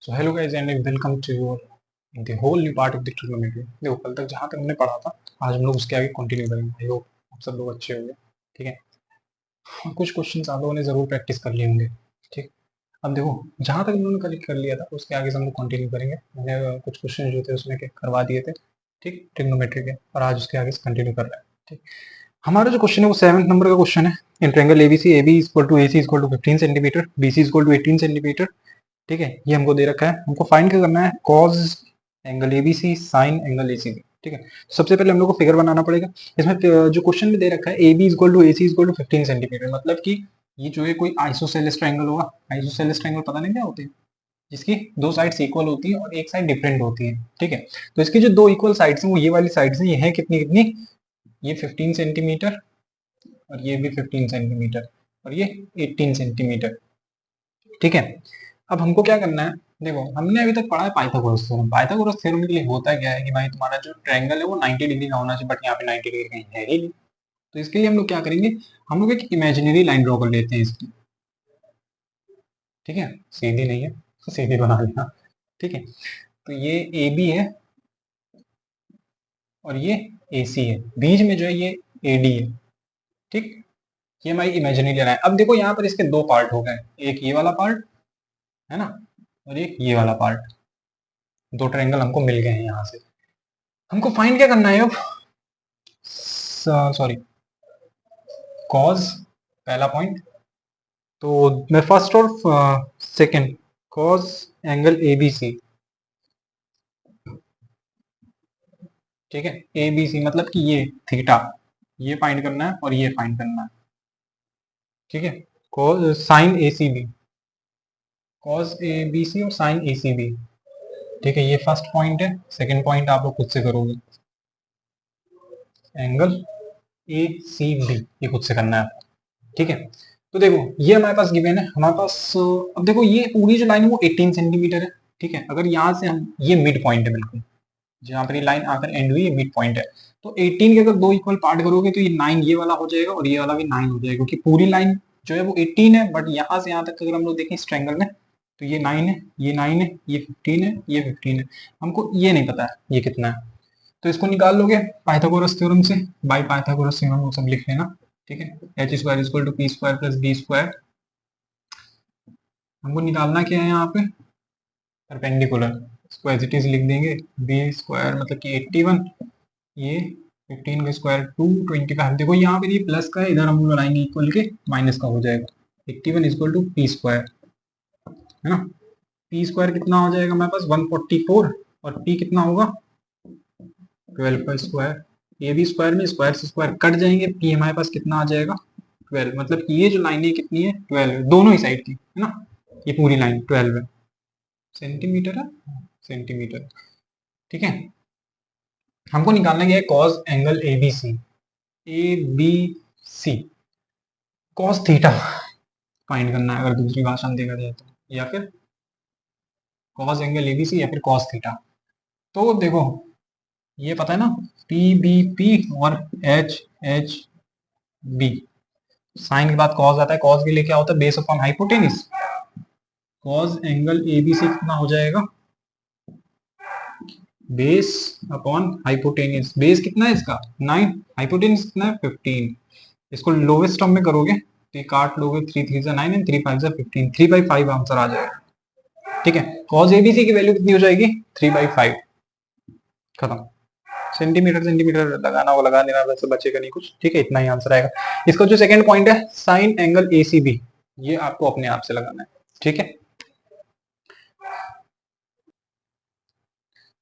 So hello guys and welcome to the whole new part of the trigonometry. देखो कल तक जहाँ तक हमने पढ़ा था आज हम लोग उसके आगे कंटिन्यू करेंगे। आई होप आप सब लोग अच्छे होंगे। ठीक है, और कुछ क्वेश्चंस आप लोगों ने जरूर प्रैक्टिस कर लिए होंगे। ठीक, अब देखो जहाँ तक उन्होंने कल कर लिया था उसके आगे से हम लोग कंटिन्यू करेंगे। मैंने कुछ क्वेश्चन जो थे उसमें करवा दिए थे, ठीक, ट्रिग्नोमेट्री के, और आज उसके आगे से कंटिन्यू कर रहे हैं। ठीक, हमारा जो क्वेश्चन है वो 7 नंबर का क्वेश्चन है। In triangle ABC AB equal to AC equal to 15 centimetre, BC equal to 18 centimetre. ठीक है, ये हमको दे रखा है। हमको फाइंड क्या करना है? Cause angle ABC, sign angle ACB. ठीक है, सबसे पहले हम लोग को फिगर बनाना पड़ेगा। इसमें जो क्वेश्चन में दे रखा है A B equal to A C equal to 15 centimetre, मतलब कि ये जो है कोई आइसोसेलेस ट्रायंगल होगा। आइसोसेलेस ट्रायंगल पता नहीं क्या होते हैं? जिसकी दो साइड्स इक्वल होती है और एक साइड डिफरेंट होती है। ठीक है, तो इसकी जो दो इक्वल साइड्स हैं वो ये वाली साइड्स हैं। ये है कितनी कितनी? ये 15 सेंटीमीटर और ये भी 15 सेंटीमीटर और ये 18 सेंटीमीटर। ठीक है, अब हमको क्या करना है? देखो हमने अभी तक पढ़ा है पाइथागोरस थ्योरम। पाइथागोरस थ्योरम के लिए होता क्या है कि भाई तुम्हारा जो ट्रायंगल है वो 90 डिग्री का होना चाहिए, बट यहाँ पे 90 डिग्री कहीं है ही नहीं। तो इसके लिए हम लोग क्या करेंगे? हम लोग एक इमेजिनरी लाइन ड्रॉ कर लेते हैं इसकी। ठीक है, सीधी नहीं है तो सीधी बना लेना। ठीक है, तो ये ए बी है और ये ए सी है, बीच में जो है ये ए डी है। ठीक, ये हमारी इमेजिनरी लाइन है। अब देखो यहाँ पर इसके दो पार्ट हो गए, एक ये वाला पार्ट है ना, और एक ये वाला पार्ट। दो ट्रायंगल हमको मिल गए हैं यहाँ से। हमको फाइंड क्या करना है अब? सॉरी, कॉज पहला पॉइंट। तो मैं फर्स्ट और second, cos angle A B C. ठीक है, ए बी सी मतलब कि ये थीटा, ये फाइंड करना है और ये फाइंड करना है। ठीक है, cos sine A C B, cos A B C और साइन ए सी बी। ठीक है, ये फर्स्ट पॉइंट है। सेकंड पॉइंट आप लोग खुद से करोगे, एंगल ए सी बी, ये खुद से करना है। ठीक है, तो देखो ये हमारे पास गिवन है। हमारे पास अब देखो ये पूरी जो लाइन है वो 18 सेंटीमीटर है। ठीक है, अगर यहाँ से हम, ये मिड पॉइंट है बिल्कुल, जहाँ पर ये लाइन आकर एंड हुई, ये मिड पॉइंट है। तो 18 के अगर दो इक्वल पार्ट करोगे तो ये 9 ये वाला हो जाएगा और ये वाला भी 9 हो जाएगा, क्योंकि पूरी लाइन जो है वो 18 है, बट यहाँ से यहाँ तक अगर हम लोग देखें इस ट्रायंगल में तो ये 9 है, ये 9 है, ये 15 है, ये 15 है। हमको ये नहीं पता है ये कितना है, तो इसको निकाल लोगे पाइथागोरस थ्योरम से। बाय पाइथागोरस थ्योरम वो सब लिख लेना। ठीक है, H square equal to P square plus B square. हमको निकालना क्या है यहाँ पे? परपेंडिकुलर। इसको एज इट इज लिख देंगे, बी स्क्वायर मतलब कि 81, ये 15 का स्क्वायर 225। देखो यहाँ पे ये प्लस का है, इधर हम बनाएंगे इक्वल के माइनस का हो जाएगा। 81 इक्वल टू पी स्क्वायर, है ना। पी स्क्वायर कितना हो जाएगा हमारे पास? 144, और पी कितना होगा? 12 का स्क्वायर। ए बी स्क्वायर में स्क्वायर से स्क्वायर कट जाएंगे, पी हमारे पास कितना आ जाएगा? 12, मतलब कि ये जो लाइन है कितनी है? 12 है, दोनों ही साइड की, है ना। ये पूरी लाइन 12 है। सेंटीमीटर है, सेंटीमीटर। ठीक है, हमको निकालना क्या है? Cos angle A B C, A B C, cos theta find करना है अगर दूसरी भाषा में देखा जाए तो, या फिर cos angle A B C या फिर कॉस थीटा। तो देखो ये पता है ना, पी बी पी और एच एच बी। साइन के बाद कॉस आता है, कॉस के लिए क्या होता है? Base upon hypotenuse. Cos angle A B C कितना हो जाएगा? Base upon hypotenuse. बेस कितना है इसका? 9, हाइपोटेनिस कितना है? 15। इसको लोवेस्ट टर्म में करोगे तो ये काट लोगे, 3 3 जा 9 एंड 3 5 जा 15, 3/5 आंसर आ जाएगा। ठीक है, कॉस एबीसी की वैल्यू कितनी हो जाएगी? 3/5। खत्म। सेंटीमीटर सेंटीमीटर लगाना वो लगा देना, वैसे बचेगा नहीं कुछ। ठीक है, इतना ही आंसर आएगा। इसका जो सेकंड पॉइंट है साइन एंगल एसीबी, ये आपको अपने आप से लगाना है। ठीक है,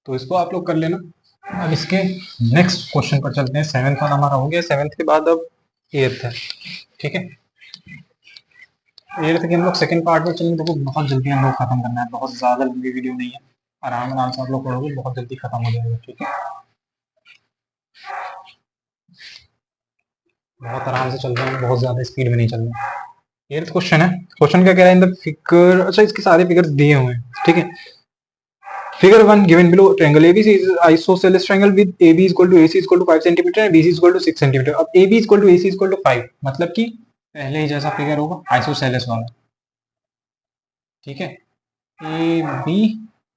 तो इसको आप लोग कर लेना। अब इसके नेक्स्ट क्वेश्चन पर चलते हैं। सेवेंथ वाला हमारा हो गया, सेवेंथ के बाद अब एट्थ है। ठीक है, एट्थ के हम लोग सेकंड पार्ट में चलेंगे। देखो बहुत जल्दी हम लोग खत्म करना है, बहुत ज्यादा लंबी वीडियो नहीं है, आराम आराम से आप लोग पढ़ोगे, बहुत जल्दी खत्म हो जाएगा। ठीक है, बहुत आराम से चल रहे हैं, बहुत ज्यादा स्पीड में नहीं चल रहे हैं। एट्थ क्वेश्चन है। क्वेश्चन क्या कह रहा है? इन द फिगर, अच्छा इसके सारे फिगर्स दिए हुए हैं। ठीक है, figure 1 given below triangle ABC is isosceles triangle with AB is equal to AC is equal to 5 cm and BC is equal to 6 cm. अब AB is equal to AC is equal to 5, मतलब कि पहले ही जैसा figure होगा isosceles वाला। ठीक है, A B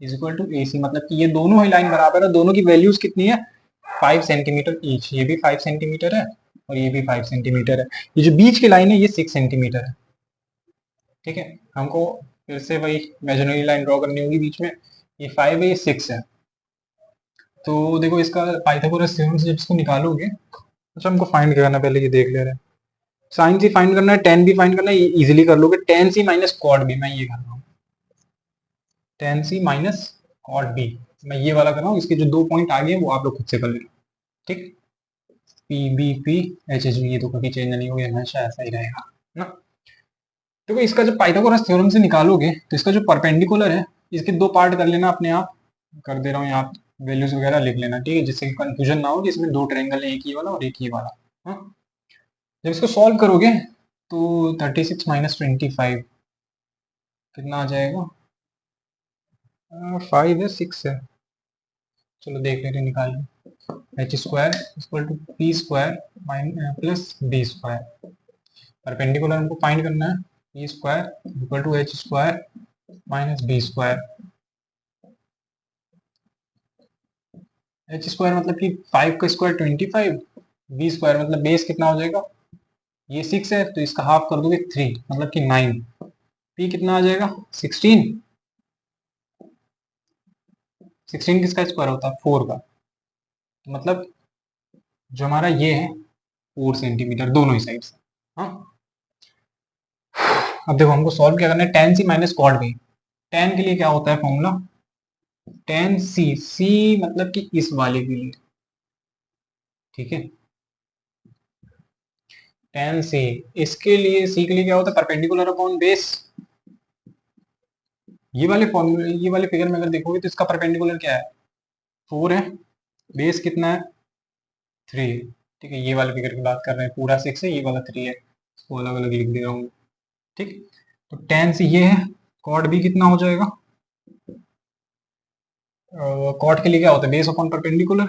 is equal to A C, मतलब कि ये दोनों ही लाइन बराबर है, दोनों की वैल्यूज कितनी है 5 सेंटीमीटर ईच, ये भी 5 सेंटीमीटर है और ये भी 5 सेंटीमीटर है। ये जो बीच की लाइन है ये 6 सेंटीमीटर है। ठीक है, हमको फिर से वही इमेजिनरी लाइन ड्रॉ करनी होगी बीच में, ये 5 है ये 6 है। तो देखो इसका पाइथागोरस थ्योरम से जब इसको निकालोगे, अच्छा हमको फाइंड करना, पहले ये देख ले रहे हैं। साइन सी फाइंड करना है, टेन भी फाइंड करना है, इजीली कर लोगे। टेन सी माइनस कॉड बी, मैं ये कर रहा हूँ, टेन सी माइनस कॉड बी, मैं ये वाला कर रहा हूँ। इसके जो 2 पॉइंट आगे हैं वो आप लोग खुद से कर लेना। ठीक, P B P H H B, ये तो कभी चेंज नहीं होगा, हमेशा ऐसा ही रहेगा ना। देखो इसका जब पाइथागोरस थ्योरम से निकालोगे तो इसका जो परपेंडिकुलर है, इसके 2 पार्ट कर लेना अपने आप, कर दे रहा हूँ यहाँ, वैल्यूज वगैरह लिख लेना, ठीक है, जिससे कंफ्यूजन ना हो कि इसमें 2 ट्रायंगल है, एक ही वाला और एक ही वाला। हाँ, जब इसको सॉल्व करोगे तो 36 माइनस 25 कितना आ जाएगा, 5 है 6 है, चलो देख लेते निकाल लें। H square equal to P square plus B square, perpendicular हमको फाइंड करना है, P square equal to H square minus B square. H square मतलब कि 5 का स्क्वायर 25, बी स्क्वायर मतलब बेस कितना हो जाएगा, ये 6 है तो इसका हाफ कर दोगे 3 मतलब कि 9, पी कितना आ जाएगा 16, 16 किसका स्क्वायर होता है 4 का, तो मतलब जो हमारा ये है 4 सेंटीमीटर दोनों ही साइड से। हाँ, अब देखो हमको सॉल्व क्या करना है, टेन सी माइनस कॉड बी, टेन के लिए क्या होता है फॉर्मूला, टेन सी, सी मतलब कि इस वाले के लिए, ठीक है, टेन सी, इसके लिए सी के लिए क्या होता है परपेंडिकुलर अपॉन बेस। ये वाले फॉर्मूले, ये वाले फिगर में अगर देखोगे तो इसका परपेंडिकुलर क्या है 4 है, बेस कितना है 3, ठीक है, ये वाले फिगर की बात कर रहे हैं, पूरा 6 है, ये वाला 3 है, इसको अलग अलग लिख दे रहा हूँ। ठीक, तो टेन सी ये है, कॉड बी कितना हो जाएगा, कॉट के लिए क्या होता है बेस अपॉन परपेंडिकुलर,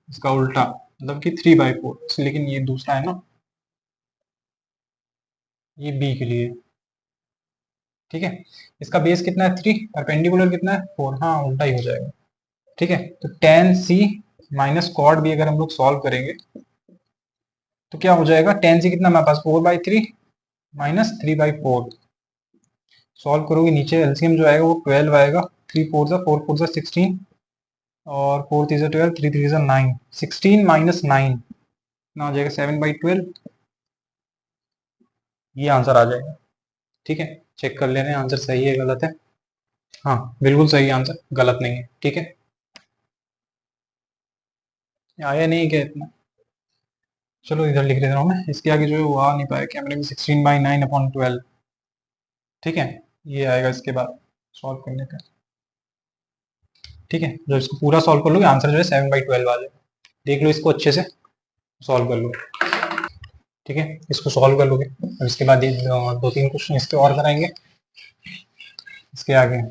इसका उल्टा मतलब कि 3/4, लेकिन ये दूसरा है ना, ये बी के लिए, ठीक है, इसका बेस कितना है 3, परपेंडिकुलर कितना है 4, हाँ उल्टा ही हो जाएगा। ठीक है, तो टेन सी माइनस कॉड बी अगर हम लोग सॉल्व करेंगे तो क्या हो जाएगा, टेन सी कितना हमारे पास 4/3 माइनस 3/4, सॉल्व करोगे नीचे एलसीएम जो आएगा वो 12 आएगा, 3 4 4 16 और 4 3 12, 3 3 9, 16 माइनस 9 कितना आ जाएगा 7/12, ये आंसर आ जाएगा। ठीक है, चेक कर ले रहे हैं आंसर सही है गलत है, हाँ बिल्कुल सही आंसर, गलत नहीं है। ठीक है, आया नहीं क्या इतना, चलो इधर लिख देता हूँ मैं, इसके आगे जो है वो आ नहीं पाया कैमरे में, 16/9/12, ठीक है, ये आएगा इसके बाद सॉल्व करने का। ठीक है, जब इसको पूरा सॉल्व कर लोगे आंसर जो है 7/12 आ जाएगा, देख लो इसको अच्छे से सॉल्व कर लो। ठीक है, इसको सॉल्व कर लोगे, अब इसके बाद ये 2 3 क्वेश्चन इसके और कराएंगे इसके आगे,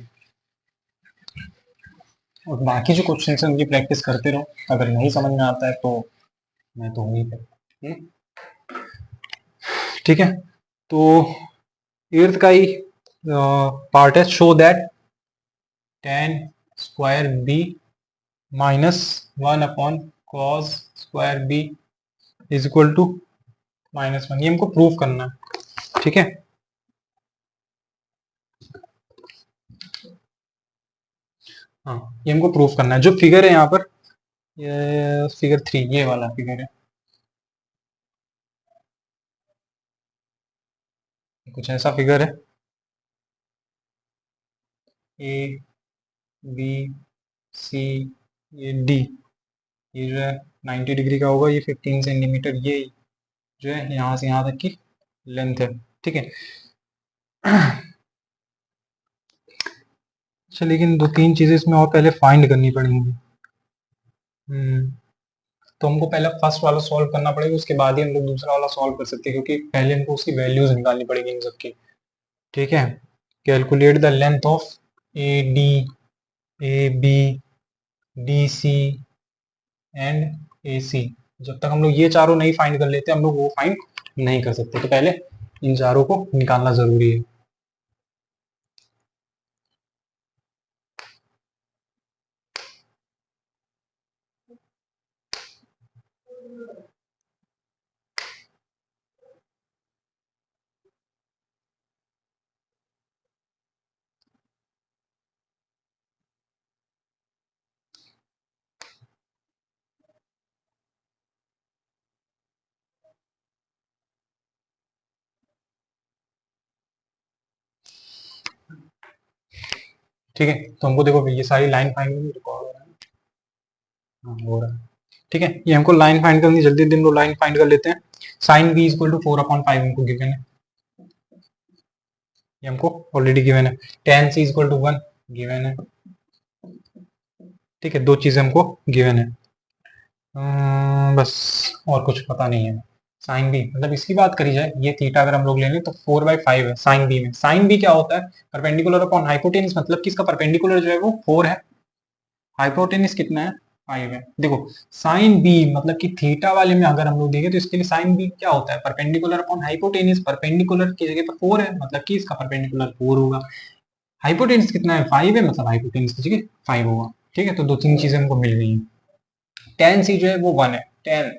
और बाकी जो क्वेश्चन है उनकी प्रैक्टिस करते रहो, अगर नहीं समझ में आता है तो मैं तो वहीं पे। ठीक है, तो एर्थ का ही पार्ट है, show that tan square B minus 1/cos² B is equal to -1, ये हमको प्रूफ करना है। ठीक है, हाँ ये हमको प्रूफ करना है, जो फिगर है यहाँ पर, ये फिगर 3, ये वाला फिगर है, कुछ ऐसा फिगर है, ए बी सी ये डी, ये जो है 90 डिग्री का होगा, ये 15 सेंटीमीटर, ये जो है यहाँ से यहाँ तक की लेंथ है। ठीक है, अच्छा लेकिन 2 3 चीजें इसमें और पहले फाइंड करनी पड़ेंगी। तो हमको पहले फर्स्ट वाला सॉल्व करना पड़ेगा, उसके बाद ही हम लोग दूसरा वाला सॉल्व कर सकते हैं, क्योंकि पहले हमको उसकी वैल्यूज निकालनी पड़ेगी इन सबकी। ठीक है, calculate the length of A D, A B, D C and A C, जब तक हम लोग ये चारों नहीं फाइंड कर लेते हम लोग वो फाइंड नहीं कर सकते, तो पहले इन चारों को निकालना जरूरी है। ठीक है, तो हमको देखो ये सारी लाइन फाइंड रिकॉर्ड हो रहा है। हाँ, हो रहा है। ठीक है, ये हमको लाइन फाइंड करनी, जल्दी दिन लोग लाइन फाइंड कर लेते हैं। साइन बी इक्वल टू 4/5 हमको गिवन है, ये हमको ऑलरेडी गिवन है। Tan C equal to 1 given है। ठीक है, दो चीजें हमको गिवन है। बस और कुछ पता नहीं है। साइन बी मतलब इसकी बात करी जाए, ये थीटा अगर हम लोग ले लें तो 4/5 है साइन बी में। साइन बी क्या होता है? परपेंडिकुलर अपॉन हाइपोटेनस, मतलब कि इसका परपेंडिकुलर जो है वो 4 है, हाइपोटेनस कितना है? 5 है। देखो साइन बी मतलब कि थीटा वाले में अगर हम लोग देखें तो इसके लिए साइन बी क्या होता है? Perpendicular upon hypotenuse. परपेंडिकुलर की जगह पर 4 है, मतलब कि इसका परपेंडिकुलर 4 होगा। हाइपोटेनस कितना है? 5 है, मतलब हाइपोटेनस की जगह 5 होगा। ठीक है, तो दो तीन चीजें हमको मिल गई हैं। टेन सी जो है वो 1 है। टेन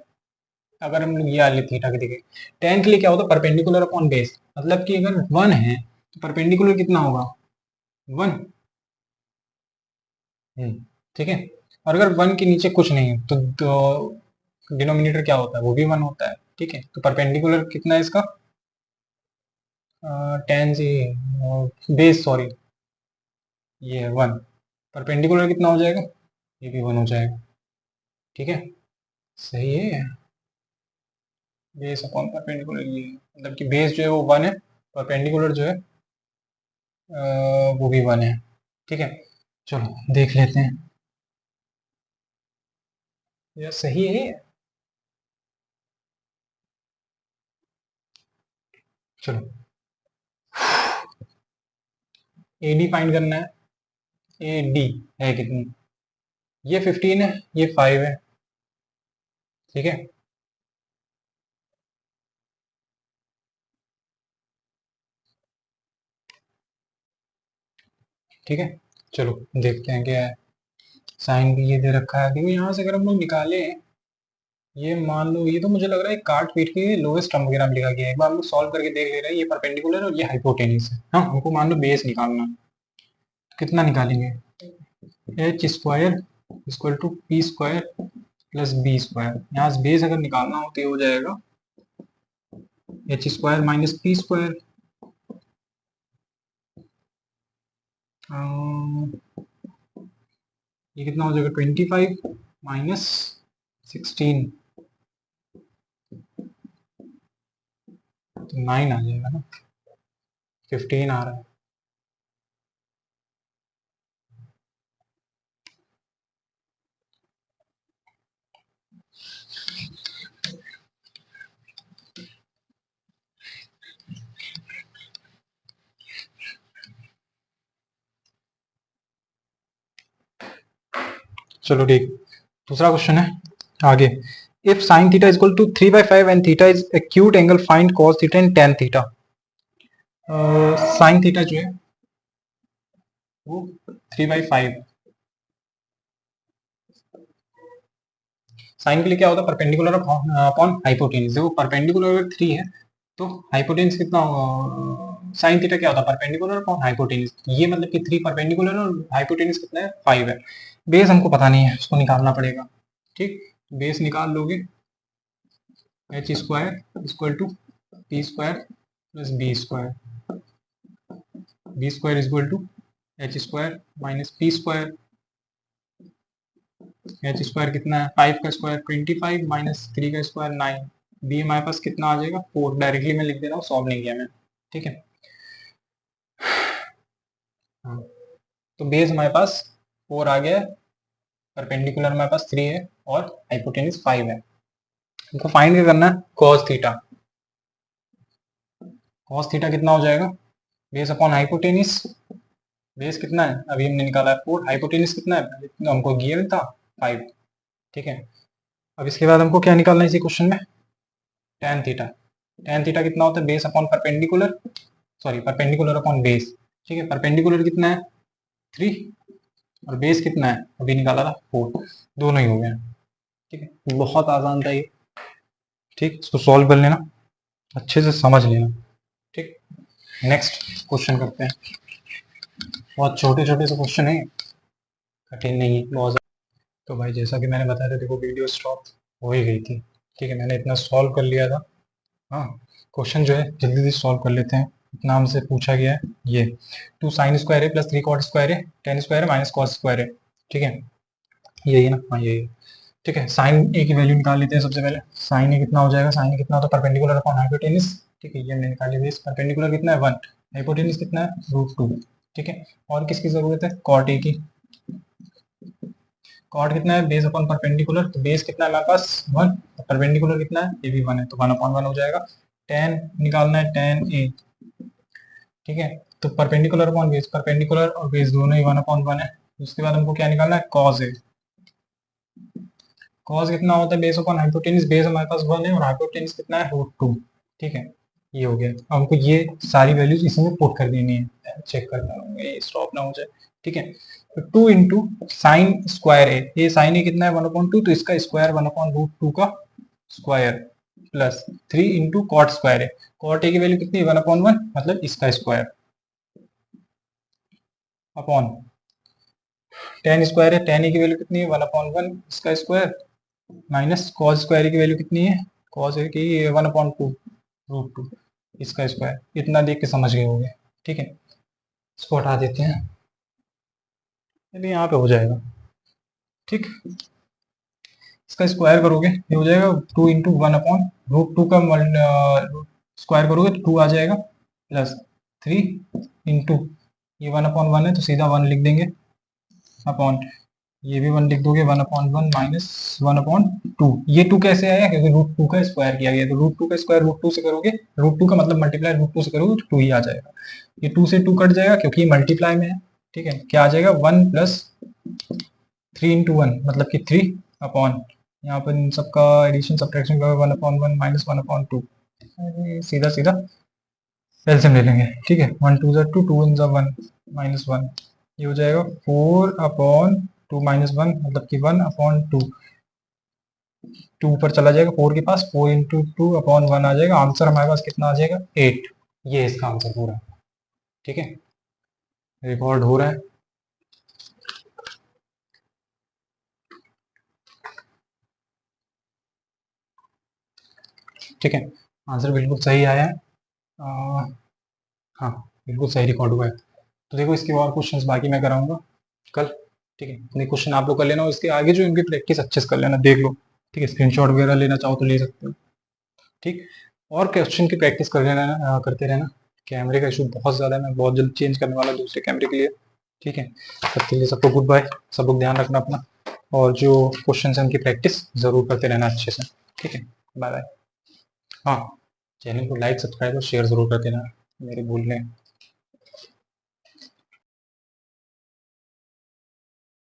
अगर हम लोग ये वाले थीटा के देखें, टेन के लिए क्या होता है? परपेंडिकुलर अपॉन बेस, मतलब कि अगर 1 है तो परपेंडिकुलर कितना होगा? 1। ठीक है, और अगर 1 के नीचे कुछ नहीं है तो डिनोमिनेटर क्या होता है? वो भी 1 होता है। ठीक है, तो परपेंडिकुलर कितना है इसका? टेन सी बेस, सॉरी, ये है 1। परपेंडिकुलर कितना हो जाएगा? ये भी 1 हो जाएगा। ठीक है, सही है। बेस अपॉन परपेंडिकुलर ये है। मतलब कि बेस जो है वो 1 है, परपेंडिकुलर जो है वो भी 1 है। ठीक है, चलो देख लेते हैं। ये सही है। चलो ए डी फाइंड करना है। ए डी है कितनी? ये 15 है, ये 5 है। ठीक है, ठीक है, चलो देखते हैं क्या है। साइन भी ये दे रखा है, देखो यहाँ से अगर हम लोग निकाले, ये मान लो, ये तो मुझे लग रहा है काट पीट के लोएस्ट टर्म वगैरह में लिखा गया है। एक बार हम लोग सॉल्व करके देख ले रहे हैं। ये परपेंडिकुलर और ये हाइपोटेनिस है। हाँ, हमको मान लो बेस निकालना है। कितना निकालेंगे? H square equal to P square plus B square. यहाँ से बेस अगर निकालना हो तो ये हो जाएगा H square minus P square. ये कितना हो जाएगा? 25 माइनस 16, तो 9 आ जाएगा ना, 15 आ रहा है। चलो ठीक, दूसरा क्वेश्चन है आगे। If sine theta equal to 3/5 and theta is acute angle, find cos theta and tan theta. Sine theta जो है वो 3/5। साइन के लिए क्या होता है? Perpendicular upon hypotenuse. देखो परपेंडिकुलर अगर 3 है तो हाइपोटेनस कितना होगा? साइन थीटा क्या होता है? Perpendicular upon hypotenuse. ये मतलब कि 3 परपेंडिकुलर और हाइपोटेनस कितना है? 5 है। बेस हमको पता नहीं है, उसको निकालना पड़ेगा। ठीक, बेस निकाल लोगे, H square equal to P square plus B square. B square equal to H square minus P square. H square कितना है? 5 का स्क्वायर 25 माइनस 3 का स्क्वायर 9। बी हमारे पास कितना आ जाएगा? 4। डायरेक्टली मैं लिख दे रहा हूँ, सॉल्व नहीं किया मैं। ठीक है, हाँ, तो बेस हमारे पास 4 आ गया है, परपेंडिकुलर हमारे पास 3 है और हाइपोटेनस 5 है। हमको फाइंड क्या करना है? Cos theta. कॉस थीटा कितना हो जाएगा? Base upon hypotenuse. बेस कितना है? अभी हमने निकाला है 4। हाइपोटेनस कितना है? हमको गिवन था 5। ठीक है, अब इसके बाद हमको क्या निकालना है इसी क्वेश्चन में? Tan theta. टेन थीटा कितना होता है? Base upon perpendicular, sorry perpendicular upon base. ठीक है, परपेंडिकुलर कितना है? 3, और बेस कितना है? अभी निकाला था 4। दोनों ही हो गए। ठीक है, बहुत आसान था ये। ठीक, इसको सॉल्व कर लेना, अच्छे से समझ लेना। ठीक, नेक्स्ट क्वेश्चन करते हैं। बहुत छोटे छोटे से क्वेश्चन है, कठिन नहीं है बहुत ज़्यादा। तो भाई जैसा कि मैंने बताया था, देखो वीडियो स्टॉप हो ही गई थी। ठीक है, मैंने इतना सॉल्व कर लिया था। हाँ, क्वेश्चन जो है जल्दी जल्दी सॉल्व कर लेते हैं। इतना हमसे पूछा गया है ये, 2 साइन स्क्वायर है प्लस 3 कॉट स्क्वायर है, टेन स्क्वायर है माइनस कॉस स्क्वायर है। ठीक है, यही है ना, हाँ यही है। ठीक है, साइन ए की वैल्यू निकाल लेते हैं सबसे पहले। साइन ए कितना हो जाएगा, साइन ए कितना होता है परपेंडिकुलर अपॉन हाइपोटेनिस। ठीक है, ये हमने निकाली बेस, परपेंडिकुलर कितना है 1, हाइपोटेनिस कितना है √2। ठीक है, और किसकी जरूरत है, कॉट ए की। कॉट कितना है, बेस अपॉन परपेंडिकुलर, तो बेस कितना है हमारे पास 1, परपेंडिकुलर कितना है, ये भी 1 है, तो 1/1 हो जाएगा। टेन निकालना है, टेन ए। ठीक है, तो परपेंडिकुलर अपॉन बेस, परपेंडिकुलर और बेस दोनों ही 1/1 है। उसके बाद हमको क्या निकालना है, कॉस ए। कॉस कितना होता है, बेस अपॉन हाइपोटेनिस, बेस हमारे पास 1 है और हाइपोटेनिस कितना है √2। ठीक है, ये हो गया। अब हमको ये सारी वैल्यूज इसमें पुट कर देनी है, चेक करना होगा ये स्टॉप ना हो जाए। ठीक है, तो 2 इंटू साइन स्क्वायर ए, ये साइन ए कितना है 1/2, तो इसका स्क्वायर 1/√2 का square, plus 3 into cot square A, cot A की वैल्यू कितनी है 1/1, मतलब इसका स्क्वायर, अपॉन टेन स्क्वायर है, टेन ए की वैल्यू कितनी है 1/1, इसका स्क्वायर, माइनस कॉस स्क्वायर की वैल्यू कितनी है, कॉस ए की 1/2 √2, इसका स्क्वायर। इतना देख के समझ गए होंगे। ठीक है, इसको हटा देते हैं, अभी यहाँ पे हो जाएगा। ठीक, इसका स्क्वायर करोगे ये हो जाएगा 2 इंटू 1/√2 का स्क्वायर करोगे तो 2 आ जाएगा, प्लस 3 इंटू ये 1/1 है तो सीधा 1 लिख देंगे, अपॉन ये भी 1 लिख दोगे, 1/1 माइनस 1/2। ये 2 कैसे आया, क्योंकि √2 का स्क्वायर किया गया, तो √2 का स्क्वायर √2 से करोगे, √2 का मतलब मल्टीप्लाई √2 से करोगे तो 2 ही आ जाएगा। ये 2 से 2 कट जाएगा क्योंकि ये मल्टीप्लाई में है। ठीक है, क्या आ जाएगा 1 प्लस 3 इंटू 1 मतलब कि 3, अपॉन यहाँ पर इन सबका एडिशन सब्ट्रैक्शन का 1/1 माइनस 1/2, सीधा सीधा एलसीएम ले लेंगे। ठीक है, 1 2 ज़ा 2, 2 1 ज़ा 1, माइनस 1, ये हो जाएगा 4/2 माइनस 1 मतलब कि 1/2। 2 ऊपर चला जाएगा 4 के पास, 4 इंटू 2/1 आ जाएगा। आंसर हमारे पास कितना आ जाएगा 8, ये इसका आंसर पूरा। ठीक है, रिकॉर्ड हो रहा है। ठीक है, आंसर बिल्कुल सही आया है। हाँ, बिल्कुल सही रिकॉर्ड हुआ है। तो देखो इसके और क्वेश्चंस बाकी मैं कराऊंगा कल। ठीक है, इतने क्वेश्चन आप लोग कर लेना और इसके आगे जो इनकी प्रैक्टिस अच्छे से कर लेना, देख लो। ठीक है, स्क्रीनशॉट वगैरह लेना चाहो तो ले सकते हो। ठीक, और क्वेश्चन की प्रैक्टिस कर लेना, करते रहना। कैमरे का इशू बहुत ज़्यादा है, मैं बहुत जल्द चेंज करने वाला दूसरे कैमरे के लिए। ठीक है, तब के लिए सबको गुड बाय, सब लोग ध्यान रखना अपना, और जो क्वेश्चन है उनकी प्रैक्टिस ज़रूर करते रहना अच्छे से। ठीक है, बाय बाय। हाँ, चैनल को लाइक सब्सक्राइब और शेयर ज़रूर करते रहना, मेरे भूल गए।